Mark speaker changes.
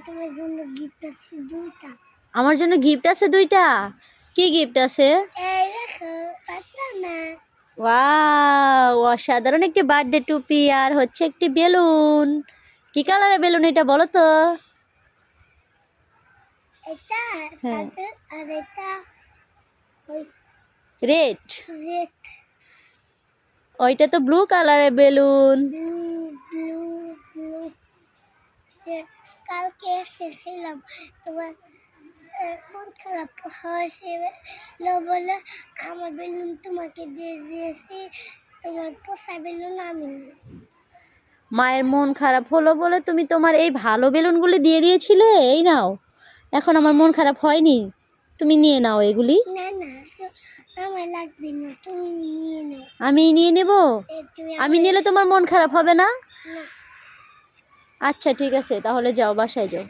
Speaker 1: তোমার জন্য গিফট আছে দুইটা।
Speaker 2: আমার জন্য গিফট আছে দুইটা? কি গিফট আছে?
Speaker 1: এই দেখো, পাতা না।
Speaker 2: ওয়াও, অসাধারণ একটি বার্থডে টুপি আর হচ্ছে একটি বেলুন। কি কালারের বেলুন এটা বলো তো?
Speaker 1: এটা
Speaker 2: হ্যাঁ,
Speaker 1: আর এটা
Speaker 2: রেড।
Speaker 1: রেড।
Speaker 2: ওইটা তো ব্লু কালারের বেলুন।
Speaker 1: Blue blue blue. কালকে এসেছিলাম, তোমার মন খারাপ হয়েছিল বলে আমার বেলুন তোমাকে দিয়ে দিয়েছি, তোমার পোষা বেলুন আমি নিয়েছি।
Speaker 2: মায়ের মন খারাপ হলো বলে তুমি তোমার এই ভালো বেলুনগুলি দিয়ে দিয়েছিলে? এই নাও, এখন আমার মন খারাপ হয়নি, তুমি নিয়ে নাও এগুলি।
Speaker 1: না না, আমার লাগবে না, তুমি নিয়ে নাও।
Speaker 2: আমি নিয়ে নেব? আমি নিলে তোমার মন খারাপ হবে না?
Speaker 1: না।
Speaker 2: আচ্ছা ঠিক আছে, তাহলে যাও, বাসায় যাও।